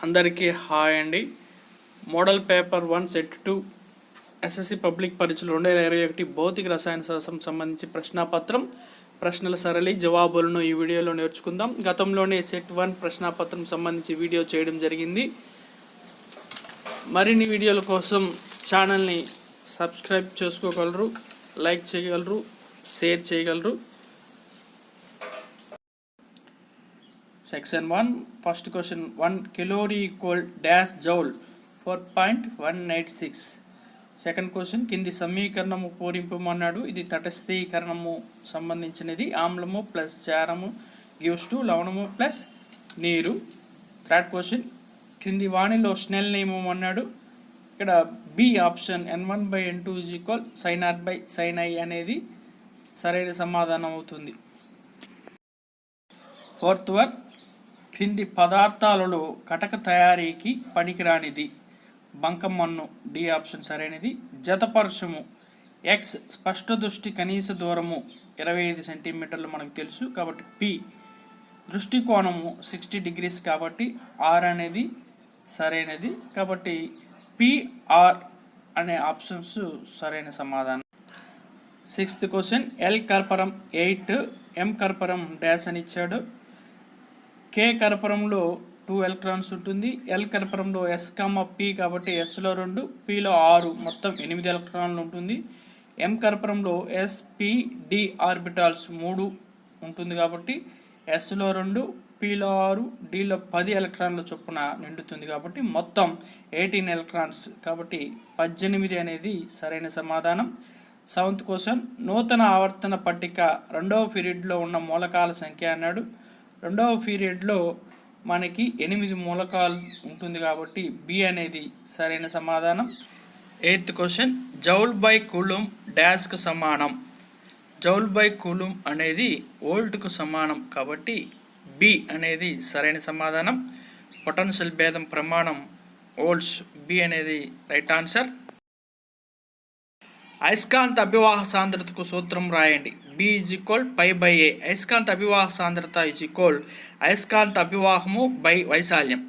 అందరికీ హాయ్ అండి. Model paper 1 set 2 SSC public పరీక్షలు 2021 భౌతిక రసాయన శాస్త్రం సంబంధించి ప్రశ్నాపత్రం, ప్రశ్నల సరళి, జవాబులను ఈ వీడియోలో నేర్చుకుందాం. గతంలోనే సెట్ 1 ప్రశ్నాపత్రం సంబంధించి వీడియో చేయడం జరిగింది. మరిన్ని వీడియోల కోసం ఛానల్ని సబ్స్క్రైబ్ చేసుకోగలరు, లైక్ చేయగలరు, షేర్ చేయగలరు. Section 1 first question 1 calorie equal dash joule 4.186. Second question కింది సమీకరణము పూరింపమన్నాడు. ఇది తటస్థీకరణము సంబంధించినది. ఆమ్లము ప్లస్ క్షారము గివ్స్ టు లవణము ప్లస్ నీరు. థర్డ్ క్వశ్చన్ క్రింది వాణిలో స్నెల్ నియమం అన్నాడు. ఇక్కడ B option n1/n2 sin r sin I అనేది సరైన సమాధానం అవుతుంది. ఫోర్త్ వన్ క్రింది పదార్థాలలో కటక తయారీకి పనికిరానిది. బంకమన్ను డి ఆప్షన్ సరైనది. జతపరుషము ఎక్స్ స్పష్ట దృష్టి కనీస దూరము 25 సెంటీమీటర్లు మనకు తెలుసు కాబట్టి పి. దృష్టికోణము 60 degrees కాబట్టి ఆర్ అనేది సరైనది కాబట్టి పిఆర్ అనే ఆప్షన్స్ సరైన సమాధానం. సిక్స్త్ క్వశ్చన్ ఎల్ కర్పరం 8 ఎం కర్పరం డాష్ అని ఇచ్చాడు. కే కర్పరంలో 2 ఎలక్ట్రాన్స్ ఉంటుంది. ఎల్ కర్పరంలో ఎస్ పి కాబట్టి ఎస్లో 2 పిలో 6 మొత్తం 8 ఎలక్ట్రాన్లు ఉంటుంది. ఎం కర్పరంలో ఎస్పిడి ఆర్బిటాల్స్ 3 ఉంటుంది కాబట్టి ఎస్లో 2 పిలో 6 డిలో 10 ఎలక్ట్రాన్ల చొప్పున నిండుతుంది కాబట్టి మొత్తం 18 ఎలక్ట్రాన్స్ కాబట్టి 18 అనేది సరైన సమాధానం. సెవెంత్ క్వశ్చన్ నూతన ఆవర్తన పట్టిక 2వ పీరియడ్లో ఉన్న మూలకాల సంఖ్య అన్నాడు. 2వ పీరియడ్లో మనకి 8 మూలకాలు ఉంటుంది కాబట్టి బి అనేది సరైన సమాధానం. ఎయిత్ క్వశ్చన్ జౌల్ బై కూలుమ్ డాష్కు సమానం. జౌల్ బై కూలుమ్ అనేది వోల్ట్కు సమానం కాబట్టి బి అనేది సరైన సమాధానం. పొటెన్షియల్ భేదం ప్రమాణం వోల్ట్స్, బి అనేది రైట్ ఆన్సర్. అయస్కాంత అభివాహ సాంద్రతకు సూత్రం రాయండి. B π/a. అయస్కాంత అభివాహ సాంద్రత అయస్కాంత అభివాహము బై వైశాల్యం.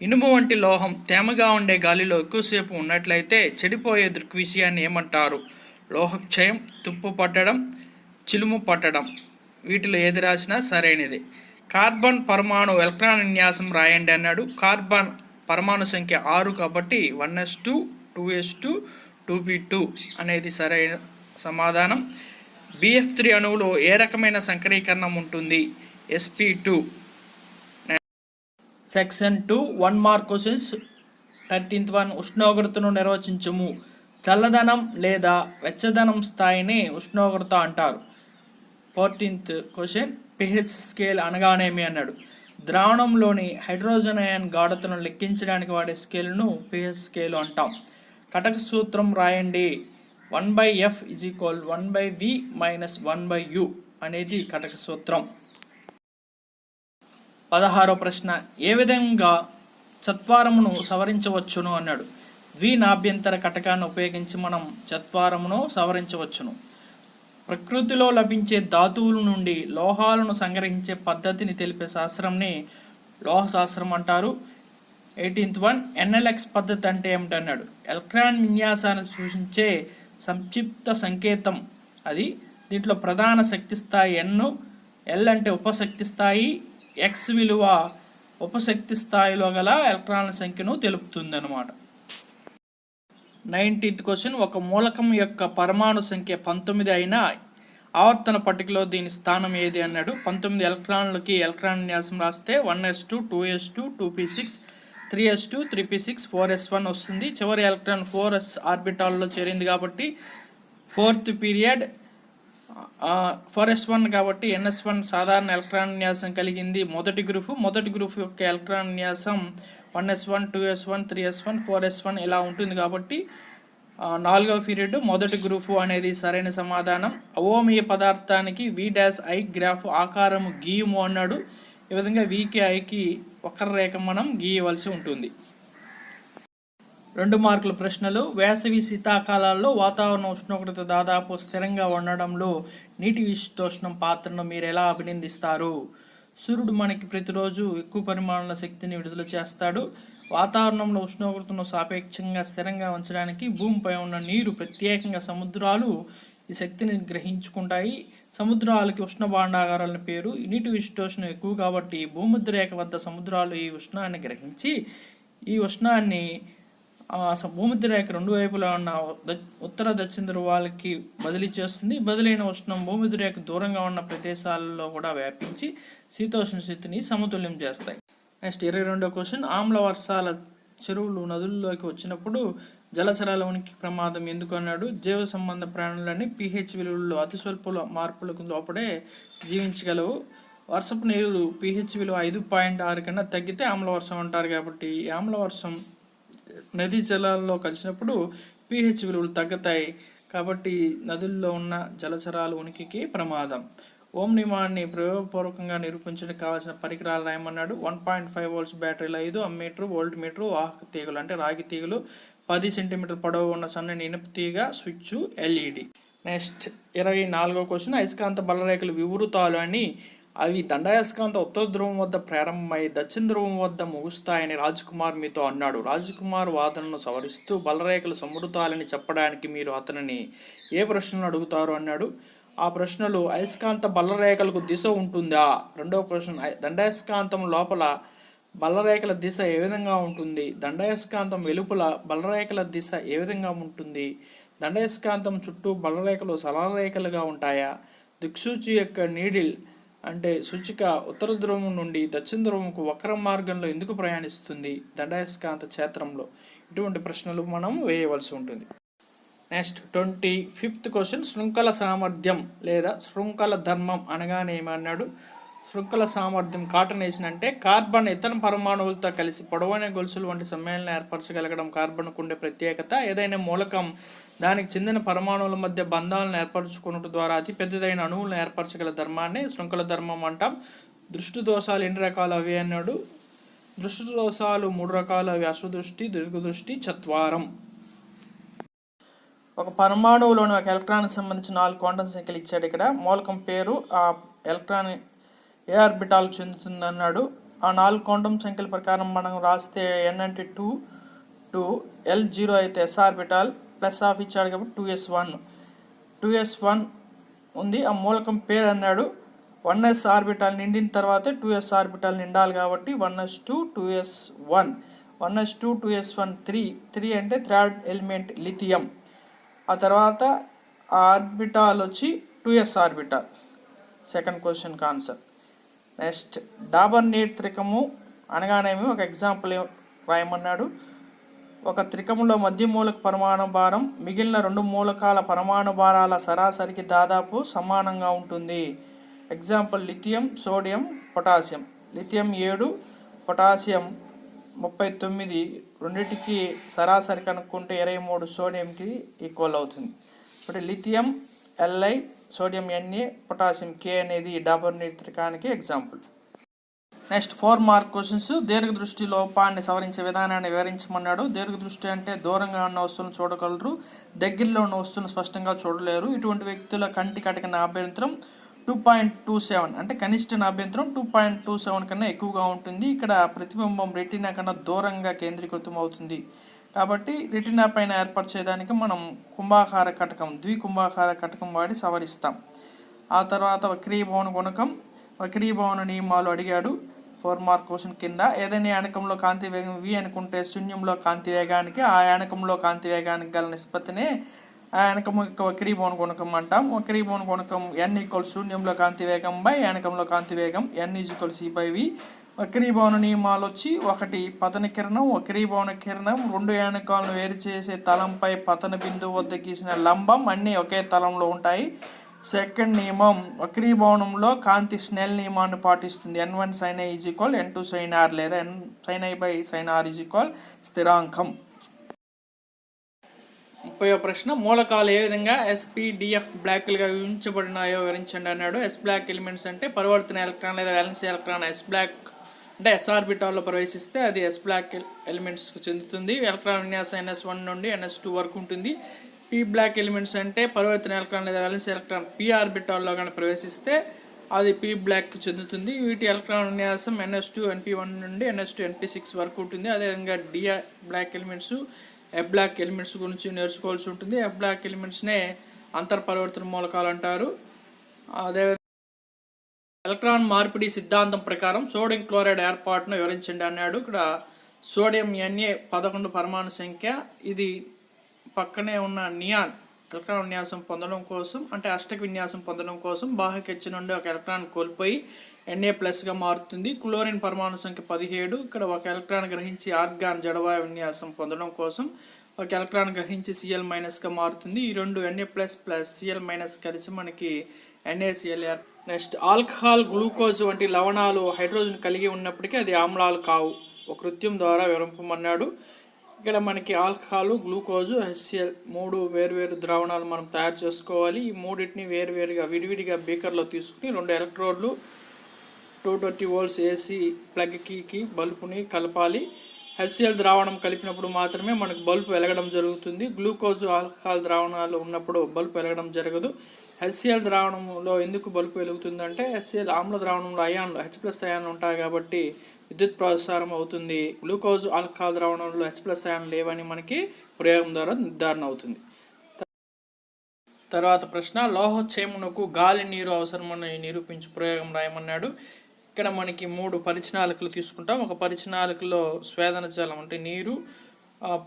ఇనుము వంటి లోహం తేమగా ఉండే గాలిలో ఎక్కువసేపు ఉన్నట్లయితే చెడిపోయే దృగ్విషయాన్ని ఏమంటారు? లోహక్షయం, తుప్పు పట్టడం, చిలుము పట్టడం. వీటిలో ఏది రాసినా సరైనది. కార్బన్ పరమాణు ఎలక్ట్రాన్ విన్యాసం రాయండి అన్నాడు. కార్బన్ పరమాణు సంఖ్య 6 కాబట్టి 1s2 2s2 2p2 అనేది సరైన సమాధానం. BF3 అణువులో ఏ రకమైన సంకరీకరణం ఉంటుంది? sp2. Section 2 1 mark questions. 13th one ఉష్ణోగ్రతను నిర్వచించము. చల్లదనం లేదా వెచ్చదనం స్థాయిని ఉష్ణోగ్రత అంటారు. 14th క్వశ్చన్ pH స్కేల్ అనగానేమి అన్నాడు. ద్రావణంలోని హైడ్రోజన్ అయాన్ గాఢతను లెక్కించడానికి వాడే స్కేల్ను pH స్కేల్ అంటాం. కటక సూత్రం రాయండి. 1/f = 1/v - 1/u అనేది కటక సూత్రం. 16వ ప్రశ్న ఏ విధంగా చత్వారమును సవరించవచ్చును అన్నాడు. ద్వినాభ్యంతర కటకాన్ని ఉపయోగించి మనం చత్వారమును సవరించవచ్చును. ప్రకృతిలో లభించే ధాతువుల నుండి లోహాలను సంగ్రహించే పద్ధతిని తెలిపే శాస్త్రంని లోహశాస్త్రం అంటారు. 18th వన్ NLX పద్ధతి అంటే ఏమిటన్నాడు. ఎలక్ట్రాన్ విన్యాసాన్ని సూచించే సంక్షిప్త సంకేతం అది. దీంట్లో ప్రధాన శక్తి స్థాయి N, L అంటే ఉపశక్తి స్థాయి, X విలువ ఉపశక్తి స్థాయిలో గల ఎలక్ట్రాన్ల సంఖ్యను తెలుపుతుంది అన్నమాట. 19th క్వశ్చన్ ఒక మూలకం యొక్క పరమాణు సంఖ్య 19 అయినా ఆవర్తన పట్టికలో దీని స్థానం ఏది అన్నాడు. 19 ఎలక్ట్రాన్లకి ఎలక్ట్రాన్ విన్యాసం రాస్తే 1s2 2s2 2p6 3s2 3p6 4s1 వస్తుంది. చివరి ఎలక్ట్రాన్ 4s ఆర్బిటాల్లో చేరింది కాబట్టి 4th పీరియడ్ 4s1 కాబట్టి ns1 సాధారణ ఎలక్ట్రాన్ విన్యాసం కలిగింది. మొదటి గ్రూప్ యొక్క ఎలక్ట్రాన్ విన్యాసం 1s1 2s1 3s1 4s1 ఇలా ఉంటుంది కాబట్టి 4వ పీరియడ్ మొదటి గ్రూపు అనేది సరైన సమాధానం. అవోమీయ పదార్థానికి V'(I) గ్రాఫ్ ఆకారము గీయము అన్నాడు. ఈ విధంగా వీకి ఐకి వక్రరేఖ మనం గీయవలసి ఉంటుంది. 2 మార్కుల ప్రశ్నలు. వేసవి శీతాకాలాల్లో వాతావరణ ఉష్ణోగ్రత దాదాపు స్థిరంగా ఉండడంలో నీటి విశిష్టోష్ణం పాత్రను మీరు ఎలా అభినందిస్తారు? సూర్యుడు మనకి ప్రతిరోజు ఎక్కువ పరిమాణంలో శక్తిని విడుదల చేస్తాడు. వాతావరణంలో ఉష్ణోగ్రతను సాపేక్షంగా స్థిరంగా ఉంచడానికి భూమిపై ఉన్న నీరు, ప్రత్యేకంగా సముద్రాలు ఈ శక్తిని గ్రహించుకుంటాయి. సముద్రాలకి ఉష్ణ భాండాగారాలని పేరు. నీటి విశ్లేషణ ఎక్కువ కాబట్టి భూమధ్యరేఖ వద్ద సముద్రాలు ఈ ఉష్ణాన్ని గ్రహించి ఈ ఉష్ణాన్ని భూమధ్యరేఖ రెండు వైపులా ఉన్న ఉత్తర దక్షిణ ధ్రువాలకి బదిలీ చేస్తుంది. బదిలైన ఉష్ణం భూమధ్యరేఖ దూరంగా ఉన్న ప్రదేశాలలో కూడా వ్యాపించి శీతోష్ణ స్థితిని సమతుల్యం చేస్తాయి. నెక్స్ట్ 22వ క్వశ్చన్, ఆమ్ల వర్షాల చెరువులు నదుల్లోకి వచ్చినప్పుడు జలచరాల ఉనికి ప్రమాదం ఎందుకు అన్నాడు. జీవ సంబంధ ప్రాణులన్నీ pH విలువల్లో అతి స్వల్ప మార్పులకు లోపడే జీవించగలవు. వర్షపు నీరు pH విలువ 5.6 కన్నా తగ్గితే ఆమ్ల వర్షం అంటారు. కాబట్టి ఈ ఆమ్ల వర్షం నదీ జలాల్లో కలిసినప్పుడు pH విలువలు తగ్గుతాయి. కాబట్టి నదుల్లో ఉన్న జలచరాల ఉనికికి ప్రమాదం. ఓం నియమాన్ని ప్రయోగపూర్వకంగా నిరూపించడానికి కావాల్సిన పరికరాలు రాయమన్నాడు. 1.5 volts బ్యాటరీలు 5, అమ్మీటర్, వోల్ట్ మీటర్, వాహక తీగలు అంటే రాగి తీగలు, 10 సెంటీమీటర్ పొడవు ఉన్న సన్నని ఇనుప తీగ, స్విచ్, LED. నెక్స్ట్ 24వ క్వశ్చన్, అయస్కాంత బలరేఖలు వివృతాలు అని అవి దండాయస్కాంత ఉత్తర ధ్రువం వద్ద ప్రారంభమై దక్షిణ ధ్రువం వద్ద ముగుస్తాయని రాజ్కుమార్ మీతో అన్నాడు. రాజ్కుమార్ వాదనను సవరిస్తూ బలరేఖలు సమృతాలని చెప్పడానికి మీరు అతనిని ఏ ప్రశ్నలు అడుగుతారు అన్నాడు. ఆ ప్రశ్నలు, అయస్కాంత బలరేఖలకు దిశ ఉంటుందా? రెండవ క్వశ్చన్, దండాయస్కాంతం లోపల బలరేఖల దిశ ఏ విధంగా ఉంటుంది? దండాయస్కాంతం వెలుపల బలరేఖల దిశ ఏ విధంగా ఉంటుంది? దండాయస్కాంతం చుట్టూ బలరేఖలు సరళరేఖలుగా ఉంటాయా? దిక్సూచి యొక్క నీడిల్ అంటే సూచిక ఉత్తర ధ్రువం నుండి దక్షిణ ధ్రువంకు వక్ర మార్గంలో ఎందుకు ప్రయాణిస్తుంది దండాయస్కాంత క్షేత్రంలో? ఇటువంటి ప్రశ్నలు మనం వేయవలసి ఉంటుంది. నెక్స్ట్ 25th క్వశ్చన్, శృంఖల సామర్థ్యం లేదా శృంఖల ధర్మం అనగానేమన్నాడు. శృంఖల సామర్థ్యం కాటనేషన్ అంటే కార్బన్ ఇతర పరమాణువులతో కలిసి పొడవైన గొలుసులు వంటి సమ్మేళనం ఏర్పరచగలగడం కార్బన్కు ఉండే ప్రత్యేకత. ఏదైనా మూలకం దానికి చెందిన పరమాణువుల మధ్య బంధాలను ఏర్పరచుకున్నట్టు ద్వారా అతి పెద్దదైన అణువులను ఏర్పరచగల ధర్మాన్ని శృంఖల ధర్మం అంటాం. దృష్టి దోషాలు ఎన్ని రకాలు అవి అన్నాడు. దృష్టి దోషాలు 3 రకాలు. అవి అశ్వదృష్టి, దీర్ఘదృష్టి, చత్వారం. ఒక పరమాణువులోని ఒక ఎలక్ట్రాన్కి సంబంధించి 4 క్వాంటం సంఖ్యలు ఇచ్చాడు. ఇక్కడ మూలకం పేరు, ఆ ఎలక్ట్రాన్ ఏ ఆర్బిటాల్ చెందుతుంది అన్నాడు. ఆ 4 క్వాంటం సంఖ్యల ప్రకారం మనం రాస్తే n అంటే 2, L 0 అయితే s ఆర్బిటాల్, ప్లస్ ఆఫ్ ఇచ్చాడు కాబట్టి 2s1 ఉంది. ఆ మూలకం పేరు అన్నాడు. 1s ఆర్బిటాల్ నిండిన తర్వాతే 2s ఆర్బిటాల్ నిండాలి కాబట్టి 1s2 2s1 1s2 2s1 3 అంటే థర్డ్ ఎలిమెంట్ లిథియం. ఆ తర్వాత ఆ ఆర్బిటాల్ వచ్చి 2s ఆర్బిటాల్. సెకండ్ క్వశ్చన్కి ఆన్సర్. నెక్స్ట్ డాబర్ నీట్ త్రికము అనగానేమి ఒక ఎగ్జాంపుల్ రాయమన్నాడు. ఒక త్రికములో మధ్య మూలక పరమాణు భారం మిగిలిన 2 మూలకాల పరమాణు భారాల సరాసరికి దాదాపు సమానంగా ఉంటుంది. Example lithium, sodium, potassium. Lithium 7, potassium 39, రెండింటికి సరాసరి కనుక్కుంటే 23 సోడియంకి ఈక్వల్ అవుతుంది. ఇప్పుడు lithium Li, sodium Na, potassium K అనేది డాబర్ నీట్ త్రికానికి ఎగ్జాంపుల్. Next 4 mark questions. దీర్ఘదృష్టి లోపాన్ని సవరించే విధానాన్ని వివరించమన్నాడు. దీర్ఘదృష్టి అంటే దూరంగా ఉన్న వస్తువులను చూడగలరు, దగ్గరలో ఉన్న వస్తువును స్పష్టంగా చూడలేరు. ఇటువంటి వ్యక్తుల కంటి కటిక అభ్యంతరం 2.27 అంటే కనిష్ట అభ్యంతరం 2.27 కన్నా ఎక్కువగా ఉంటుంది. ఇక్కడ ప్రతిబింబం రెటీనా కన్నా దూరంగా కేంద్రీకృతం అవుతుంది. కాబట్టి రెటీనా పైన ఏర్పరిచేదానికి మనం కుంభాకార కటకం, ద్వికుంభాకార కటకం వాడి సవరిస్తాం. ఆ తర్వాత వక్రీభవన గుణకం, వక్రీభవన నియమాలు అడిగాడు 4 మార్క్ క్వశ్చన్ కింద. ఏదైనా యానకంలో కాంతి వేగం v అనుకుంటే శూన్యంలో కాంతి వేగానికి ఆ యానకంలో కాంతి వేగానికి గల నిష్పత్తినే యానకం యొక్క వక్రీభవన గుణకం అంటాం. వక్రీభవన గుణకం n = శూన్యంలో కాంతి వేగం బై యానకంలో కాంతి వేగం, n = c/v. వక్రీభవన నియమాలు వచ్చి 1 పతన కిరణం, వక్రీభవన కిరణం 2 యానకాలను వేరు చేసే తలంపై పతన బిందువు వద్ద గీసిన లంబం అన్నీ ఒకే తలంలో ఉంటాయి. సెకండ్ నియమం, వక్రీభవనంలో కాంతి స్నెల్ నియమాన్ని పాటిస్తుంది. n1 sin i = n2 sin r లేదా n sin i / sin r = స్థిరాంకం. 30వ ప్రశ్న, మూలకాలు ఏ విధంగా sp,df బ్లాక్లుగా విభజించబడినాయో వివరించండి అన్నాడు. s బ్లాక్ ఎలిమెంట్స్ అంటే పరివర్తన ఎలక్ట్రాన్ లేదా వ్యాలెన్స్ ఎలక్ట్రాన్ s బ్లాక్ అంటే s ఆర్బిటాల్లో ప్రవేశిస్తే అది s బ్లాక్ ఎలిమెంట్స్కి చెందుతుంది. ఎలక్ట్రాన్ విన్యాసం ns1 నుండి ns2 వరకు ఉంటుంది. p బ్లాక్ ఎలిమెంట్స్ అంటే పరివర్తన ఎలక్ట్రాన్ లేదా వ్యాలెన్స్ ఎలక్ట్రాన్ p ఆర్బిటాల్లో కానీ ప్రవేశిస్తే అది పీ బ్లాక్కి చెందుతుంది. వీటి ఎలక్ట్రాన్ విన్యాసం NS2 NP1 నుండి NS2 NP6 వరకు ఉంటుంది. అదేవిధంగా D block elements, F block elements గురించి నేర్చుకోవాల్సి ఉంటుంది. ఎఫ్ బ్లాక్ ఎలిమెంట్స్నే అంతర్పరివర్తన మూలకాలు అంటారు. అదేవిధంగా ఎలక్ట్రాన్ మార్పిడి సిద్ధాంతం ప్రకారం సోడియం క్లోరైడ్ ఏర్పాటును వివరించండి అన్నాడు. ఇక్కడ సోడియం Na11 పరమాణు సంఖ్య. ఇది పక్కనే ఉన్న నియాన్ ఎలక్ట్రాన్ విన్యాసం పొందడం కోసం, అంటే అష్టక విన్యాసం పొందడం కోసం బాహ్య హెచ్చు నుండి ఒక ఎలక్ట్రాన్ కోల్పోయి Na+గా మారుతుంది. క్లోరిన్ పరమాణు సంఖ్య 17. ఇక్కడ ఒక ఎలక్ట్రాన్ గ్రహించి ఆర్గాన్ జడవాయు విన్యాసం పొందడం కోసం ఒక ఎలక్ట్రాన్ గ్రహించి Cl- మారుతుంది. ఈ రెండు Na++Cl- కలిసి మనకి NaCl. నెక్స్ట్ ఆల్కహాల్, గ్లూకోజ్ వంటి లవణాలు హైడ్రోజన్ కలిగి ఉన్నప్పటికీ అది ఆమ్లాలు కావు. ఒక కృత్యం ద్వారా వివరింపమన్నాడు. ఇక్కడ మనకి ఆల్కహాల్, గ్లూకోజు, HCl 3 వేరువేరు ద్రావణాలు మనం తయారు చేసుకోవాలి. ఈ మూడింటిని వేరువేరుగా విడివిడిగా బీకర్లో తీసుకుని 2 ఎలక్ట్రోడ్లు 220 volts AC ప్లగ్కి బల్బుని కలపాలి. HCl ద్రావణం కలిపినప్పుడు మాత్రమే మనకు బల్బు వెలగడం జరుగుతుంది. గ్లూకోజు, ఆల్కహాల్ ద్రావణాలు ఉన్నప్పుడు బల్బు వెలగడం జరగదు. HCl ద్రావణంలో ఎందుకు బల్బు వెలుగుతుందంటే HCl ఆమ్ల ద్రావణంలో అయాన్లు H+ అయాన్లు ఉంటాయి కాబట్టి విద్యుత్ ప్రసారం అవుతుంది. గ్లూకోజ్, ఆల్కహాల్ ద్రావణంలో H+ అయాన్లు లేవని మనకి ప్రయోగం ద్వారా నిర్ధారణ అవుతుంది. తర్వాత ప్రశ్న, లోహక్షేమునకు గాలి, నీరు అవసరమని నిరూపించి ప్రయోగం రాయమన్నాడు. ఇక్కడ మనకి 3 పరిచనాలికలు తీసుకుంటాం. ఒక పరిచనాలికలో స్వేదన జలం అంటే నీరు,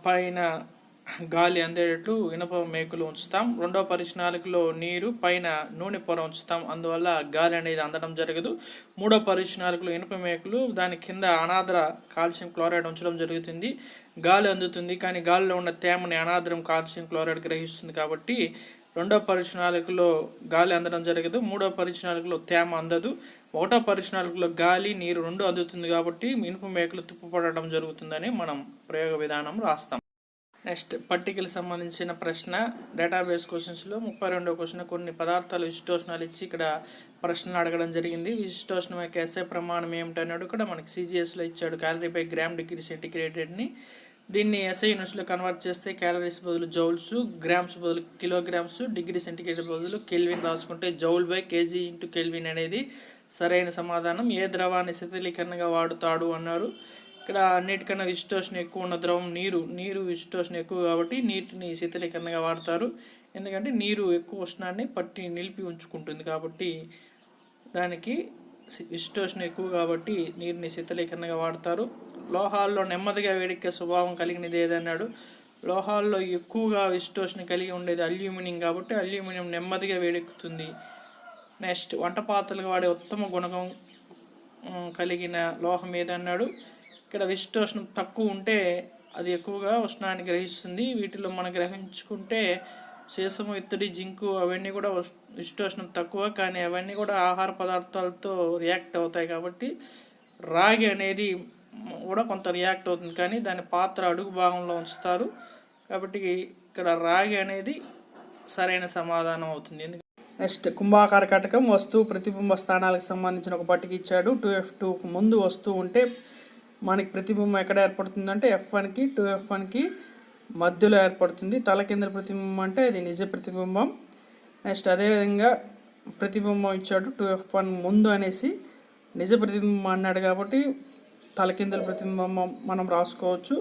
పైన గాలి అందేటట్లు ఇనప మేకులు ఉంచుతాం. రెండవ పరిచనాలికలో నీరు, పైన నూనె పొర ఉంచుతాం. అందువల్ల గాలి అనేది అందడం జరగదు. మూడో పరిచనాలికలో ఇనుప మేకులు, దాని కింద అనాద్ర కాల్షియం క్లోరైడ్ ఉంచడం జరుగుతుంది. గాలి అందుతుంది, కానీ గాలిలో ఉన్న తేమని అనాద్రం కాల్షియం క్లోరైడ్ గ్రహిస్తుంది కాబట్టి రెండో పరిచనాలికలో గాలి అందడం జరగదు. మూడో పరిచనాలికలో తేమ అందదు. ఒకటో పరిచనాలికలో గాలి, నీరు 2 అందుతుంది కాబట్టి ఇనుప మేకులు తిప్పబడడం జరుగుతుందని మనం ప్రయోగ విధానం రాస్తాం. నెక్స్ట్ పట్టికలకు సంబంధించిన ప్రశ్న, డేటాబేస్ క్వశ్చన్స్లో 32వ క్వశ్చన్, కొన్ని పదార్థాలు విశిష్టోష్ణాలు ఇచ్చి ఇక్కడ ప్రశ్నలు అడగడం జరిగింది. విశిష్టోష్ణం యొక్క ఎస్ఐ ప్రమాణం ఏమిటన్నాడు. ఇక్కడ మనకి CGSలో ఇచ్చాడు క్యాలరీ/గ్రామ్ °C. దీన్ని SI యూనిట్స్లో కన్వర్ట్ చేస్తే క్యాలరీస్ బదులు జౌల్స్, గ్రామ్స్ బదులు కిలోగ్రామ్స్, °C బదులు కెల్విన్ రాసుకుంటే Joule/kg/Kelvin అనేది సరైన సమాధానం. ఏ ద్రవాన్ని శీతలీకరణగా వాడుతాడు అన్నారు. ఇక్కడ అన్నిటికన్నా విశిష్టోష్ణ ఎక్కువ ఉన్న ద్రవం నీరు విశిష్టోష్ణ ఎక్కువ కాబట్టి నీటిని శీతలీకరణగా వాడతారు. ఎందుకంటే నీరు ఎక్కువ ఉష్ణాన్ని పట్టి నిలిపి ఉంచుకుంటుంది కాబట్టి దానికి విశిష్టోష్ణ ఎక్కువ కాబట్టి నీరుని శీతలీకరణగా వాడతారు. లోహాల్లో నెమ్మదిగా వేడెక్కే స్వభావం కలిగినది ఏదన్నాడు. లోహాల్లో ఎక్కువగా విశిష్టోష్ణ కలిగి ఉండేది అల్యూమినియం కాబట్టి అల్యూమినియం నెమ్మదిగా వేడెక్కుతుంది. నెక్స్ట్ వంట పాత్రలకు వాడే ఉత్తమ గుణకం కలిగిన లోహం ఏదన్నాడు. ఇక్కడ విశిష్టోష్ణం తక్కువ ఉంటే అది ఎక్కువగా ఉష్ణాన్ని గ్రహిస్తుంది. వీటిలో మనం గ్రహించుకుంటే సీసము, ఇత్తడి, జింకు అవన్నీ కూడా విశిష్టోష్ణం తక్కువ, కానీ అవన్నీ కూడా ఆహార పదార్థాలతో రియాక్ట్ అవుతాయి కాబట్టి రాగి అనేది కూడా కొంత రియాక్ట్ అవుతుంది, కానీ దాని పాత్ర అడుగు భాగంలో ఉంచుతారు కాబట్టి ఇక్కడ రాగి అనేది సరైన సమాధానం అవుతుంది. నెక్స్ట్ కుంభాకార కటకం వస్తువు ప్రతిబింబ స్థానాలకు సంబంధించిన ఒక పట్టిక ఇచ్చాడు. 2F2కు ముందు వస్తువు ఉంటే మనకి ప్రతిబింబం ఎక్కడ ఏర్పడుతుందంటే F1కి 2F1కి మధ్యలో ఏర్పడుతుంది. తలకిందుల ప్రతిబింబం అంటే అది నిజ ప్రతిబింబం. నెక్స్ట్ అదేవిధంగా ప్రతిబింబం ఇచ్చాడు 2F1 ముందు అనేసి నిజ ప్రతిబింబం అన్నాడు కాబట్టి తలకిందుల ప్రతిబింబం మనం రాసుకోవచ్చు.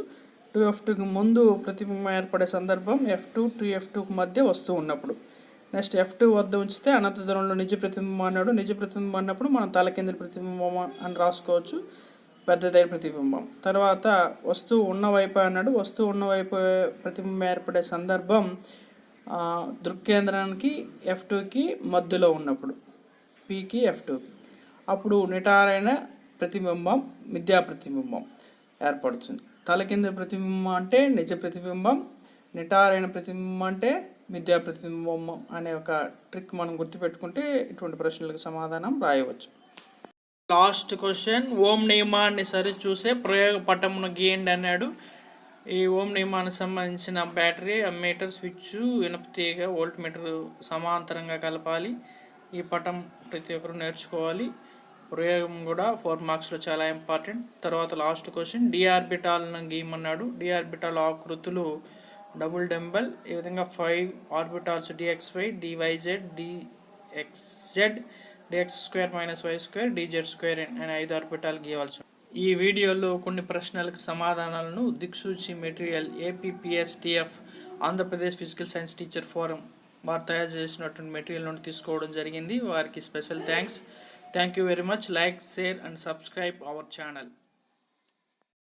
2F2కి ముందు ప్రతిబింబం ఏర్పడే సందర్భం F2 3F2కు మధ్య వస్తువు ఉన్నప్పుడు. నెక్స్ట్ F2 వద్ద ఉంచితే అనంత దూరంలో నిజ ప్రతిబింబం అన్నాడు. నిజ ప్రతిబింబం అన్నప్పుడు మనం తలకిందుల ప్రతిబింబం అని రాసుకోవచ్చు, పెద్దదైన ప్రతిబింబం. తర్వాత వస్తువు ఉన్నవైపు అన్నాడు. వస్తువు ఉన్నవైపు ప్రతిబింబం ఏర్పడే సందర్భం దృక్కేంద్రానికి F2కి మధ్యలో ఉన్నప్పుడు, Pకి F2కి, అప్పుడు నిటారైన ప్రతిబింబం, మిథ్యా ప్రతిబింబం ఏర్పడుతుంది. తలకింద ప్రతిబింబం అంటే నిజ ప్రతిబింబం, నిటారైన ప్రతిబింబం అంటే మిథ్యా ప్రతిబింబం అనే ఒక ట్రిక్ మనం గుర్తుపెట్టుకుంటే ఇటువంటి ప్రశ్నలకు సమాధానం రాయవచ్చు. లాస్ట్ క్వశ్చన్, ఓం నియమాన్ని సరిచూసే ప్రయోగ పటమును గీయండి అన్నాడు. ఈ ఓం నియమానికి సంబంధించిన బ్యాటరీ, అమ్మీటర్, స్విచ్, ఇనుప తీగ, వోల్ట్ మీటర్ సమాంతరంగా కలపాలి. ఈ పటం ప్రతి ఒక్కరు నేర్చుకోవాలి. ప్రయోగం కూడా 4 మార్క్స్లో చాలా ఇంపార్టెంట్. తర్వాత లాస్ట్ క్వశ్చన్, డి ఆర్బిటాల్ను గీయమన్నాడు. డి ఆర్బిటాల్ ఆకృతులు డబుల్ డంబెల్, ఈ విధంగా 5 orbitals DXY, DYZ, DXZ, D X square minus Y square D Z square అని 5 ఆర్బిటాలు గీయవలసి. ఈ వీడియోలో కొన్ని ప్రశ్నలకు సమాధానాలను దిక్సూచి material A P P S T F Andhra Pradesh physical science teacher forum వారు తయారు చేసినటువంటి మెటీరియల్ నుండి తీసుకోవడం జరిగింది. వారికి special thanks. Thank you very much. Like, share and subscribe our channel.